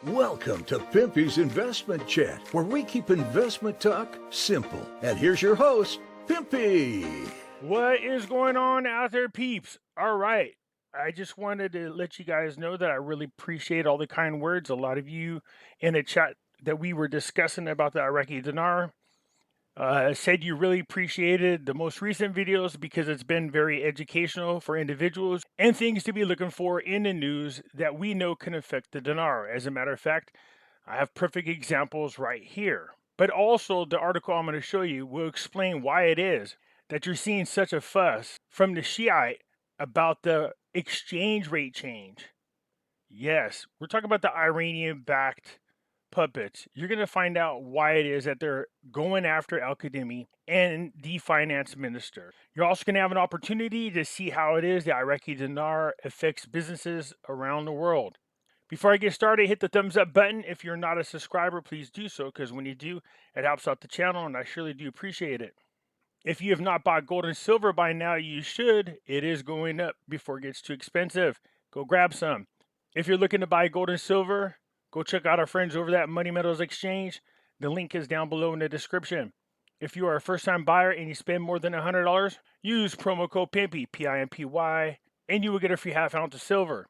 Welcome to Pimpy's Investment Chat, where we keep investment talk simple. And here's your host, Pimpy. What is going on out there, peeps? All right. I just wanted to let you guys know that I really appreciate all the kind words. A lot of you in the chat that we were discussing about the Iraqi Dinar said you really appreciated the most recent videos because it's been very educational for individuals and things to be looking for in the news that we know can affect the dinar. As a matter of fact, I have perfect examples right here. But also, the article I'm going to show you will explain why it is that you're seeing such a fuss from the Shiite about the exchange rate change. Yes, we're talking about the Iranian-backed puppets. You're going to find out why it is that they're going after Al-Qademi and the finance minister. You're also going to have an opportunity to see how it is the Iraqi dinar affects businesses around the world. Before I get started, hit the thumbs up button. If you're not a subscriber, please do so, because when you do, it helps out the channel, and I surely do appreciate it. If you have not bought gold and silver by now, you should. It is going up before it gets too expensive. Go grab some. If you're looking to buy gold and silver, go check out our friends over at Money Metals Exchange. The link is down below in the description. If you are a first-time buyer and you spend more than $100, use promo code Pimpy, P-I-M-P-Y, and you will get a free half ounce of silver.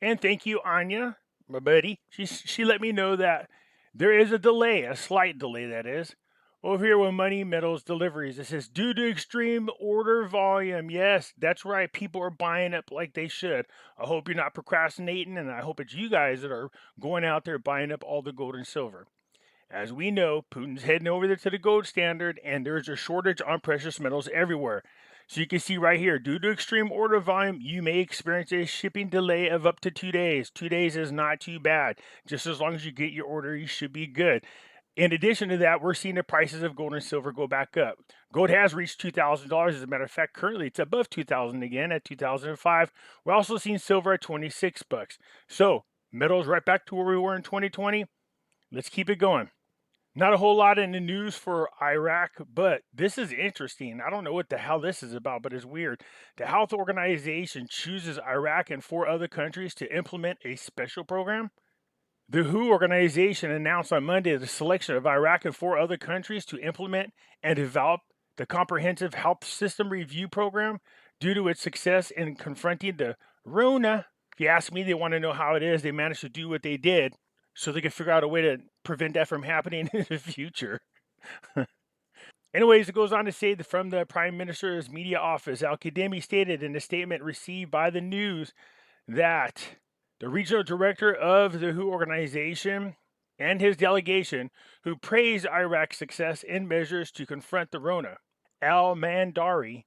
And thank you, Anya, my buddy. She let me know that there is a delay, a slight delay that is, over here with Money Metals Deliveries. It says, due to extreme order volume. Yes, that's right. People are buying up like they should. I hope you're not procrastinating, and I hope it's you guys that are going out there buying up all the gold and silver. As we know, Putin's heading over there to the gold standard, and there's a shortage on precious metals everywhere. So you can see right here, due to extreme order volume, you may experience a shipping delay of up to 2 days. 2 days is not too bad. Just as long as you get your order, you should be good. In addition to that, we're seeing the prices of gold and silver go back up. Gold has reached $2,000. As a matter of fact, currently it's above $2,000 again at $2,005. We're also seeing silver at $26. So metals right back to where we were in 2020. Let's keep it going. Not a whole lot in the news for Iraq, but this is interesting. I don't know what the hell this is about, but it's weird. The Health Organization chooses Iraq and 4 other countries to implement a special program. The WHO organization announced on Monday the selection of Iraq and 4 other countries to implement and develop the Comprehensive Health System Review Program due to its success in confronting the RONA. If you ask me, they want to know how it is they managed to do what they did so they can figure out a way to prevent that from happening in the future. Anyways, it goes on to say that from the Prime Minister's media office, Al-Qademi stated in a statement received by the news that the regional director of the WHO organization and his delegation, who praised Iraq's success in measures to confront the RONA, Al-Mandari,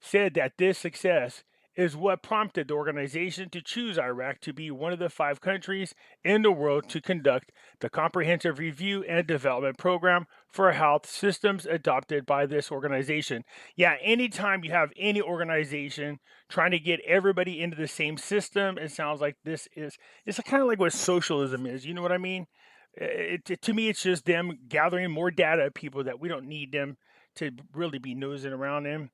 said that this success is what prompted the organization to choose Iraq to be one of the 5 countries in the world to conduct the comprehensive review and development program for health systems adopted by this organization. Yeah, anytime you have any organization trying to get everybody into the same system, it sounds like it's kind of like what socialism is. You know what I mean? To me, it's just them gathering more data of people that we don't need them to really be nosing around in.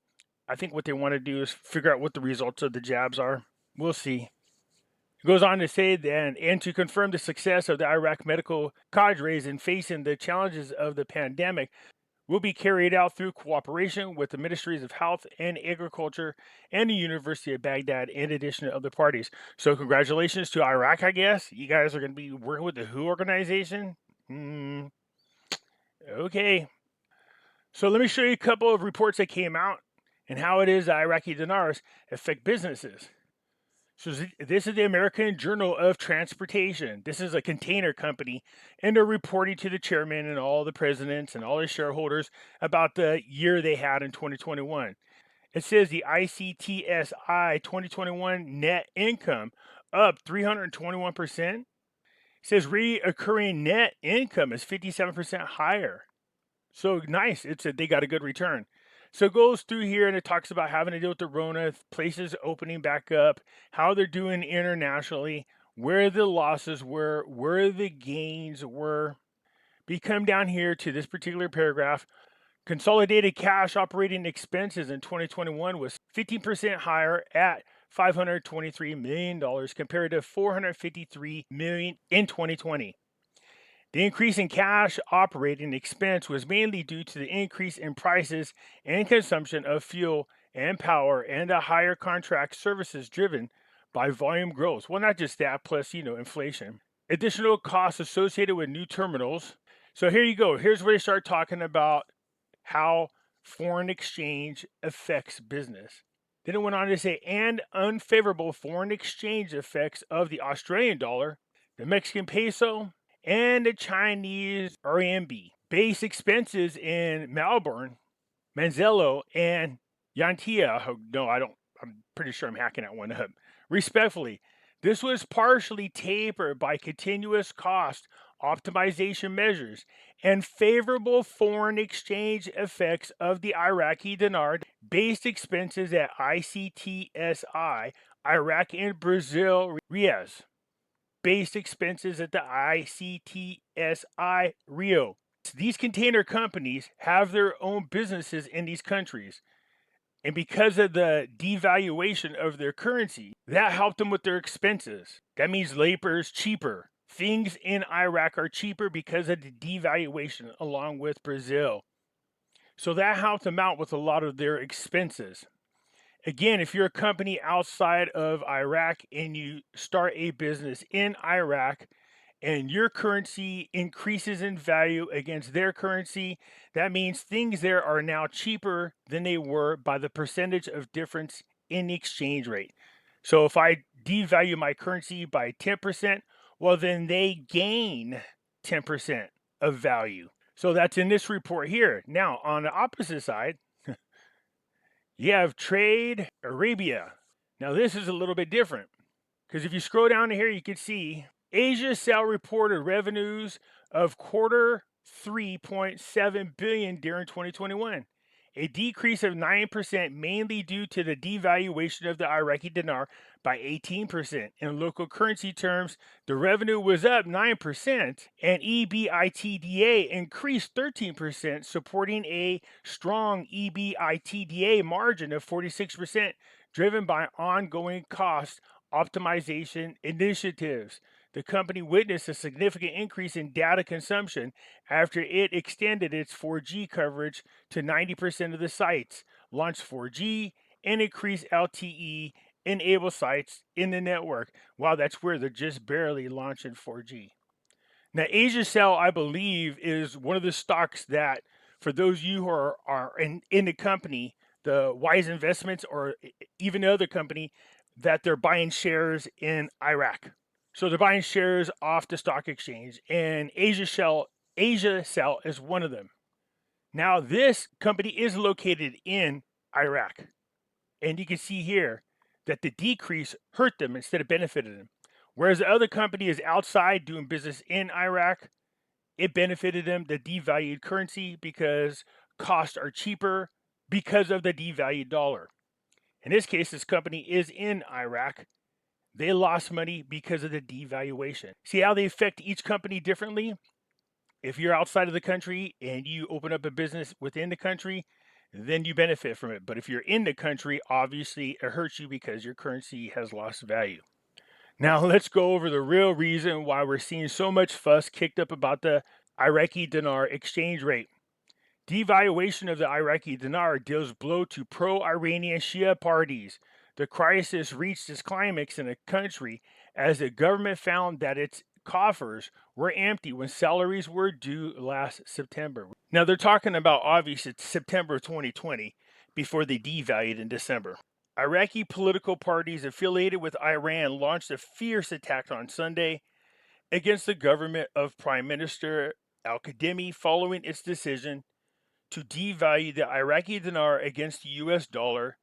I think what they want to do is figure out what the results of the jabs are. We'll see. It goes on to say that, and to confirm the success of the Iraq medical cadres in facing the challenges of the pandemic will be carried out through cooperation with the Ministries of Health and Agriculture and the University of Baghdad, in addition to other parties. So congratulations to Iraq, I guess. You guys are going to be working with the WHO organization? Okay. So let me show you a couple of reports that came out and how it is that Iraqi dinars affect businesses. So this is the American Journal of Transportation. This is a container company, and they're reporting to the chairman and all the presidents and all the shareholders about the year they had in 2021. It says the ICTSI 2021 net income up 321%. It says reoccurring net income is 57% higher. So nice. They got a good return. So it goes through here and it talks about having to deal with the RONA, places opening back up, how they're doing internationally, where the losses were, where the gains were. But you come down here to this particular paragraph. Consolidated cash operating expenses in 2021 was 15% higher at $523 million compared to $453 million in 2020. The increase in cash operating expense was mainly due to the increase in prices and consumption of fuel and power and the higher contract services driven by volume growth. Well, not just that, plus, inflation. Additional costs associated with new terminals. So here you go. Here's where they start talking about how foreign exchange affects business. Then it went on to say, and unfavorable foreign exchange effects of the Australian dollar, the Mexican peso, and the Chinese RMB. Base expenses in Melbourne, Manzello, and Yantia. Oh, no, I don't. I'm pretty sure I'm hacking that one up. Respectfully, this was partially tapered by continuous cost optimization measures and favorable foreign exchange effects of the Iraqi dinar. Based expenses at ICTSI, Iraq and Brazil Reais. Based expenses at the ICTSI Rio. These container companies have their own businesses in these countries. And because of the devaluation of their currency, that helped them with their expenses. That means labor is cheaper. Things in Iraq are cheaper because of the devaluation, along with Brazil. So that helped them out with a lot of their expenses. Again, if you're a company outside of Iraq and you start a business in Iraq and your currency increases in value against their currency, that means things there are now cheaper than they were by the percentage of difference in the exchange rate. So if I devalue my currency by 10%, well, then they gain 10% of value. So that's in this report here. Now, on the opposite side, you have Trade Arabia. Now, this is a little bit different because if you scroll down to here, you can see Asia Sale reported revenues of quarter 3.7 billion during 2021, a decrease of 9%, mainly due to the devaluation of the Iraqi dinar by 18%. In local currency terms, the revenue was up 9%, and EBITDA increased 13%, supporting a strong EBITDA margin of 46%, driven by ongoing cost optimization initiatives. The company witnessed a significant increase in data consumption after it extended its 4G coverage to 90% of the sites, launched 4G, and increased LTE enable sites in the network. Wow, that's where they're just barely launching 4G. Now, Asia Cell, I believe, is one of the stocks that, for those of you who are in the company, the Wise Investments or even the other company, that they're buying shares in Iraq. So they're buying shares off the stock exchange, and Asia Cell is one of them. Now, this company is located in Iraq, and you can see here that the decrease hurt them instead of benefited them. Whereas the other company is outside doing business in Iraq, it benefited them, the devalued currency, because costs are cheaper because of the devalued dollar. In this case, this company is in Iraq. They lost money because of the devaluation. See how they affect each company differently? If you're outside of the country and you open up a business within the country, then you benefit from it. But if you're in the country, obviously it hurts you because your currency has lost value. Now let's go over the real reason why we're seeing so much fuss kicked up about the Iraqi dinar exchange rate. Devaluation of the Iraqi dinar deals blow to pro-Iranian Shia parties. The crisis reached its climax in the country as the government found that its coffers were empty when salaries were due last September. Now they're talking about, obviously, it's September 2020 before they devalued in December. Iraqi political parties affiliated with Iran launched a fierce attack on Sunday against the government of Prime Minister al-Kadhimi following its decision to devalue the Iraqi dinar against the US dollar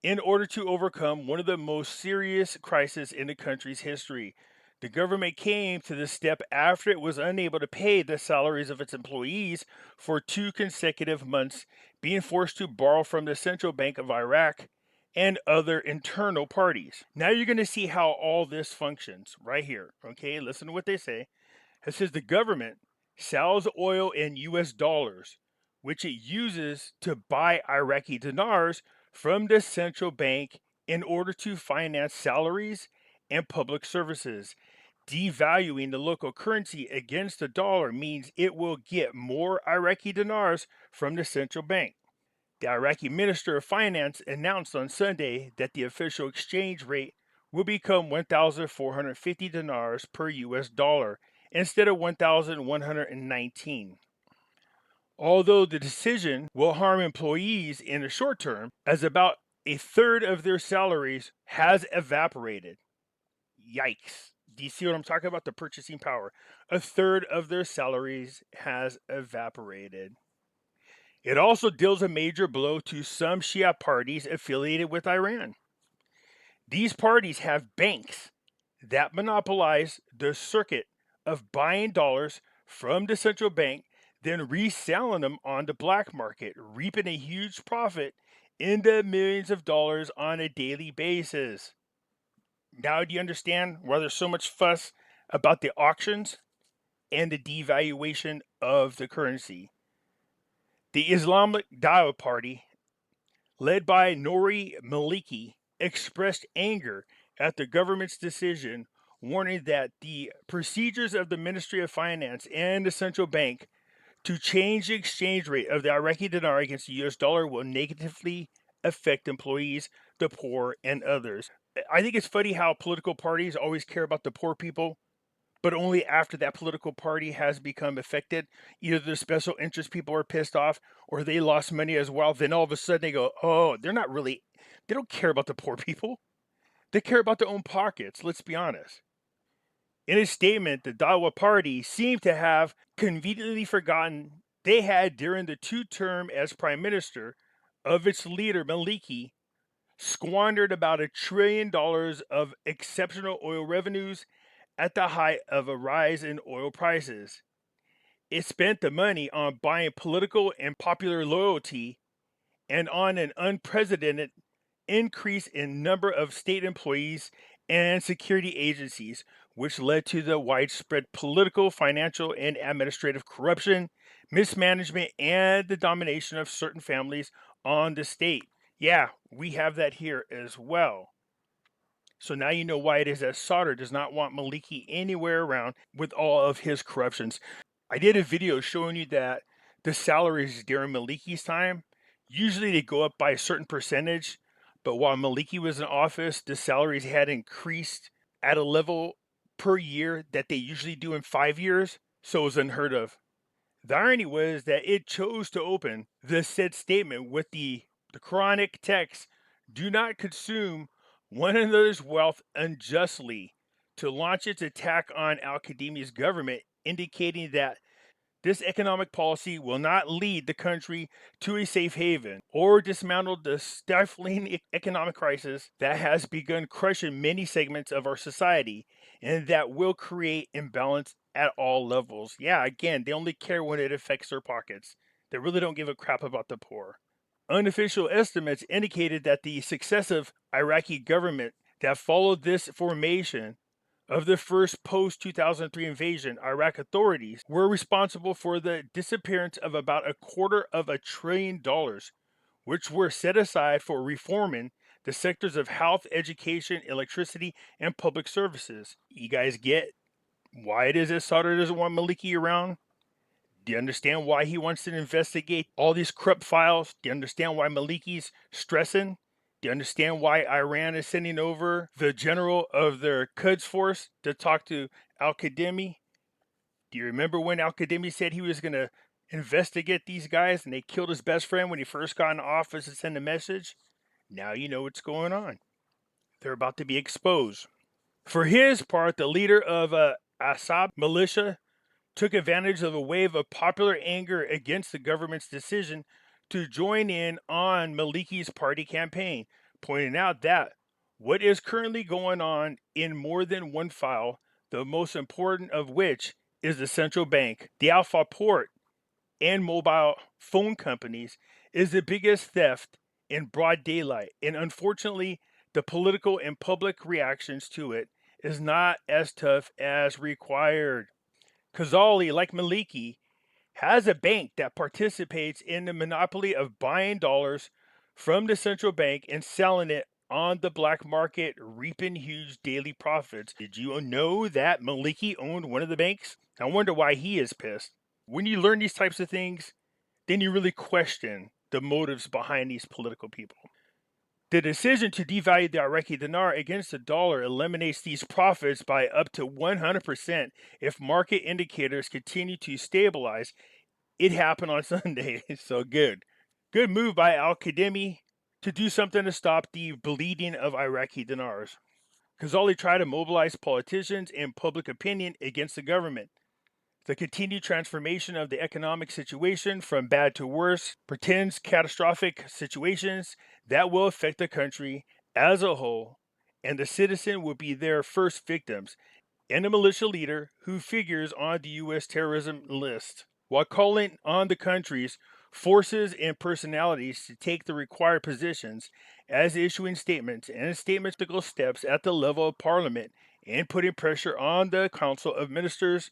in order to overcome one of the most serious crises in the country's history. The government came to this step after it was unable to pay the salaries of its employees for 2 consecutive months, being forced to borrow from the Central Bank of Iraq and other internal parties. Now you're going to see how all this functions right here. Okay, listen to what they say. It says the government sells oil in US dollars, which it uses to buy Iraqi dinars from the central bank in order to finance salaries and public services. Devaluing the local currency against the dollar means it will get more Iraqi dinars from the central bank. The Iraqi Minister of Finance announced on Sunday that the official exchange rate will become 1,450 dinars per US dollar instead of 1,119. Although the decision will harm employees in the short term, as about a third of their salaries has evaporated. Yikes. Do you see what I'm talking about? The purchasing power. A third of their salaries has evaporated. It also deals a major blow to some Shia parties affiliated with Iran. These parties have banks that monopolize the circuit of buying dollars from the central bank, then reselling them on the black market, reaping a huge profit in the millions of dollars on a daily basis. Now, do you understand why there's so much fuss about the auctions and the devaluation of the currency? The Islamic Dawah Party, led by Nouri Maliki, expressed anger at the government's decision, warning that the procedures of the Ministry of Finance and the central bank to change the exchange rate of the Iraqi dinar against the US dollar will negatively affect employees, the poor, and others. I think it's funny how political parties always care about the poor people, but only after that political party has become affected. Either the special interest people are pissed off or they lost money as well. Then all of a sudden they go, oh, they don't care about the poor people. They care about their own pockets, let's be honest. In a statement, the Dawa party seemed to have conveniently forgotten they had, during the two-term as prime minister of its leader, Maliki, squandered about $1 trillion of exceptional oil revenues at the height of a rise in oil prices. It spent the money on buying political and popular loyalty and on an unprecedented increase in number of state employees and security agencies, which led to the widespread political, financial, and administrative corruption, mismanagement, and the domination of certain families on the state. Yeah, we have that here as well. So now you know why it is that Sadr does not want Maliki anywhere around with all of his corruptions. I did a video showing you that the salaries during Maliki's time, usually they go up by a certain percentage, but while Maliki was in office, the salaries had increased at a level per year that they usually do in 5 years, so it was unheard of. The irony was that it chose to open the said statement with the Quranic text, "Do not consume one another's wealth unjustly," to launch its attack on Al-Qadimi's government, indicating that this economic policy will not lead the country to a safe haven or dismantle the stifling economic crisis that has begun crushing many segments of our society and that will create imbalance at all levels. Yeah, again, they only care when it affects their pockets. They really don't give a crap about the poor. Unofficial estimates indicated that the successive Iraqi government that followed this formation of the first post-2003 invasion, Iraq authorities were responsible for the disappearance of about $250 billion, which were set aside for reforming the sectors of health, education, electricity, and public services. You guys get why it is that Sadr doesn't want Maliki around? Do you understand why he wants to investigate all these corrupt files? Do you understand why Maliki's stressing? Do you understand why Iran is sending over the general of their Quds force to talk to Al-Qadimi? Do you remember when Al-Qadimi said he was going to investigate these guys and they killed his best friend when he first got in office and sent a message? Now you know what's going on. They're about to be exposed. For his part, the leader of Assad militia took advantage of a wave of popular anger against the government's decision to join in on Maliki's party campaign, pointing out that what is currently going on in more than one file, the most important of which is the central bank, the Alpha Port, and mobile phone companies, is the biggest theft in broad daylight. And unfortunately, the political and public reactions to it is not as tough as required. Khazali, like Maliki, has a bank that participates in the monopoly of buying dollars from the central bank and selling it on the black market, reaping huge daily profits. Did you know that Maliki owned one of the banks? I wonder why he is pissed. When you learn these types of things, then you really question the motives behind these political people. The decision to devalue the Iraqi dinar against the dollar eliminates these profits by up to 100% if market indicators continue to stabilize. It happened on Sunday, so good. Good move by Al-Qademi to do something to stop the bleeding of Iraqi dinars. Ghazali tried to mobilize politicians and public opinion against the government. The continued transformation of the economic situation from bad to worse pretends catastrophic situations that will affect the country as a whole, and the citizen will be their first victims, and a militia leader who figures on the U.S. terrorism list, while calling on the country's forces and personalities to take the required positions as issuing statements and statementical steps at the level of Parliament and putting pressure on the Council of Ministers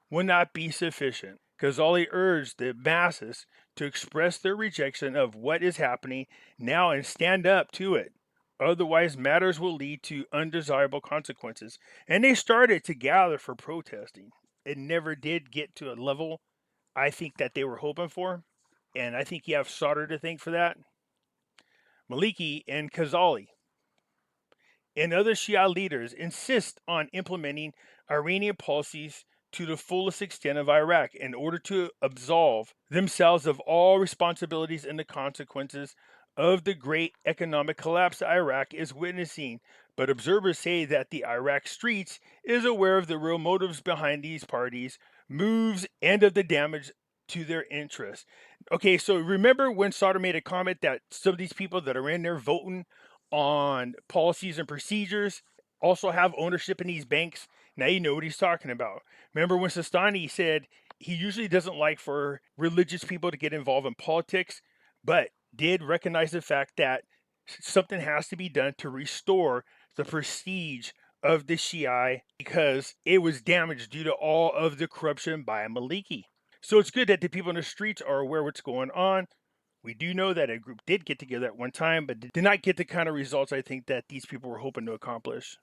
will not be sufficient. Ghazali urged the masses to express their rejection of what is happening now and stand up to it. Otherwise, matters will lead to undesirable consequences. And they started to gather for protesting. It never did get to a level I think that they were hoping for. And I think you have Sadr to thank for that. Maliki and Ghazali and other Shia leaders insist on implementing Iranian policies to the fullest extent of Iraq in order to absolve themselves of all responsibilities and the consequences of the great economic collapse Iraq is witnessing. But observers say that the Iraq streets is aware of the real motives behind these parties' moves and of the damage to their interests. Okay, so remember when Sadr made a comment that some of these people that are in there voting on policies and procedures also have ownership in these banks? Now you know what he's talking about. Remember when Sistani said he usually doesn't like for religious people to get involved in politics, but did recognize the fact that something has to be done to restore the prestige of the Shia because it was damaged due to all of the corruption by Maliki. So it's good that the people in the streets are aware what's going on. We do know that a group did get together at one time, but did not get the kind of results I think that these people were hoping to accomplish.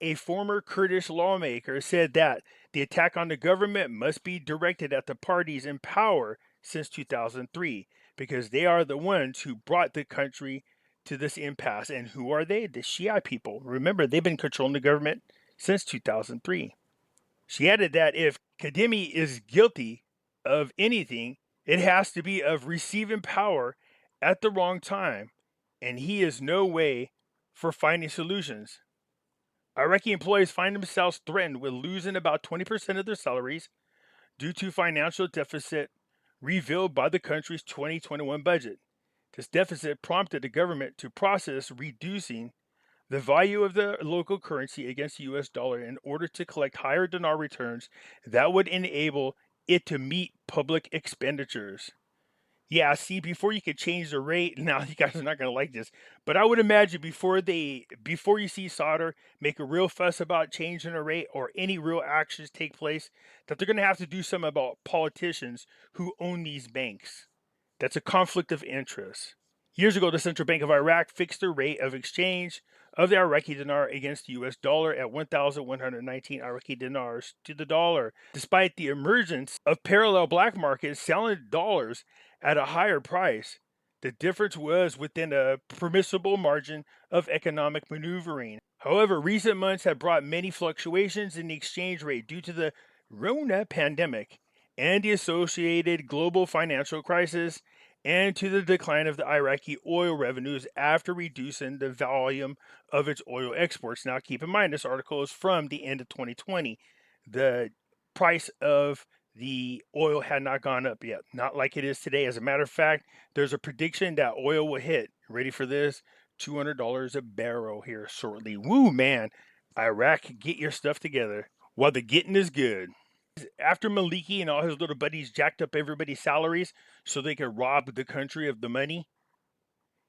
A former Kurdish lawmaker said that the attack on the government must be directed at the parties in power since 2003, because they are the ones who brought the country to this impasse. And who are they? The Shia people. Remember, they've been controlling the government since 2003. She added that if Kademi is guilty of anything, it has to be of receiving power at the wrong time, and he is no way for finding solutions. Iraqi employees find themselves threatened with losing about 20% of their salaries due to financial deficit revealed by the country's 2021 budget. This deficit prompted the government to process reducing the value of the local currency against the US dollar in order to collect higher dinar returns that would enable it to meet public expenditures. Yeah, see, before you could change the rate, now you guys are not going to like this, but I would imagine before you see Sadr make a real fuss about changing the rate or any real actions take place, that they're going to have to do something about politicians who own these banks. That's a conflict of interest. Years ago, the Central Bank of Iraq fixed the rate of exchange of the Iraqi dinar against the US dollar at 1,119 Iraqi dinars to the dollar. Despite the emergence of parallel black markets selling dollars at a higher price, the difference was within a permissible margin of economic maneuvering. However, recent months have brought many fluctuations in the exchange rate due to the RONA pandemic and the associated global financial crisis, and to the decline of the Iraqi oil revenues after reducing the volume of its oil exports. Now, keep in mind, this article is from the end of 2020. The price of the oil had not gone up yet, not like it is today. As a matter of fact, there's a prediction that oil will hit, ready for this, $200 a barrel here shortly. Woo, man. Iraq, get your stuff together while the getting is good. After Maliki and all his little buddies jacked up everybody's salaries so they could rob the country of the money,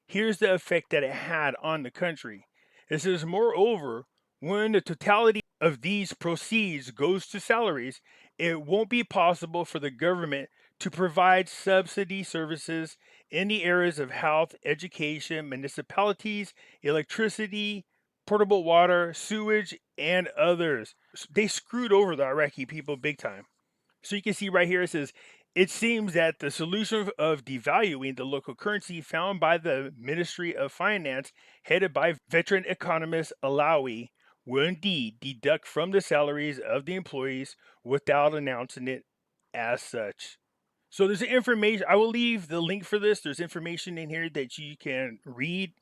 here's the effect that it had on the country. It says, moreover, when the totality of these proceeds goes to salaries, it won't be possible for the government to provide subsidy services in the areas of health, education, municipalities, electricity, portable water, sewage, and others. They screwed over the Iraqi people big time. So you can see right here it says, it seems that the solution of devaluing the local currency found by the Ministry of Finance, headed by veteran economist Alawi, will indeed deduct from the salaries of the employees without announcing it as such. So there's information. I will leave the link for this. There's information in here that you can read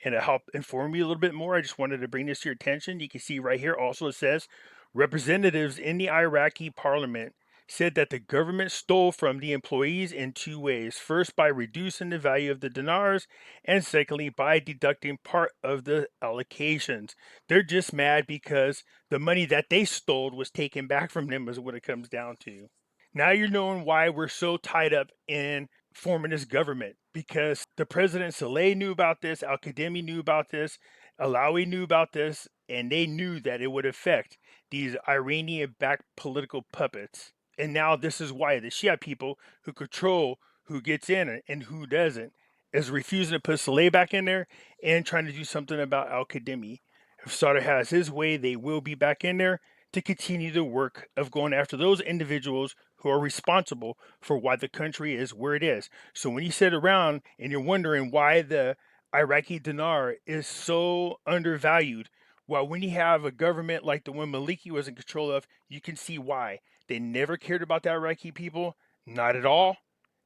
and to help inform you a little bit more. I just wanted to bring this to your attention. You can see right here also it says representatives in the Iraqi parliament said that the government stole from the employees in two ways. First, by reducing the value of the dinars, and secondly, by deducting part of the allocations. They're just mad because the money that they stole was taken back from them, is what it comes down to. Now you're knowing why we're so tied up in forming this government, because the president Saleh knew about this, Al Qademi knew about this, Alawi knew about this, and they knew that it would affect these Iranian backed political puppets. And now this is why the Shia people who control who gets in and who doesn't is refusing to put Saleh back in there and trying to do something about Al Qademi. If Sadr has his way, they will be back in there to continue the work of going after those individuals who are responsible for why the country is where it is. So when you sit around and you're wondering why the Iraqi dinar is so undervalued, well, when you have a government like the one Maliki was in control of, you can see why. They never cared about the Iraqi people, not at all.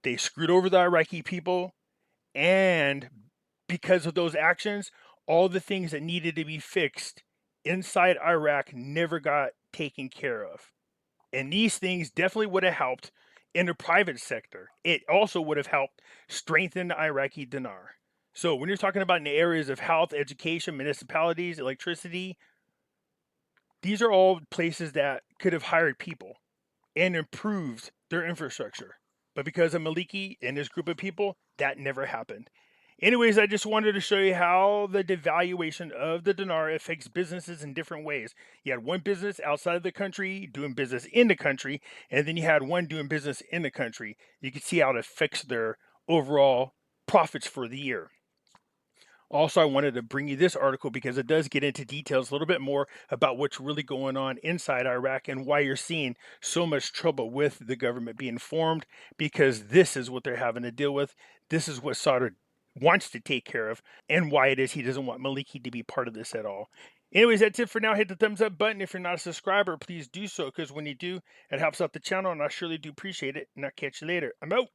They screwed over the Iraqi people, and because of those actions, all the things that needed to be fixed inside Iraq never got taken care of. And these things definitely would have helped in the private sector. It also would have helped strengthen the Iraqi dinar. So when you're talking about in the areas of health, education, municipalities, electricity, these are all places that could have hired people and improved their infrastructure. But because of Maliki and his group of people, that never happened. Anyways, I just wanted to show you how the devaluation of the dinar affects businesses in different ways. You had one business outside of the country doing business in the country, and then you had one doing business in the country. You can see how it affects their overall profits for the year. Also, I wanted to bring you this article because it does get into details a little bit more about what's really going on inside Iraq and why you're seeing so much trouble with the government being formed, because this is what they're having to deal with. This is what Sadr wants to take care of, and why it is he doesn't want Maliki to be part of this at all. Anyways, that's it for now. Hit the thumbs up button. If you're not a subscriber, please do so, because when you do, it helps out the channel, and I surely do appreciate it. And I'll catch you later. I'm out.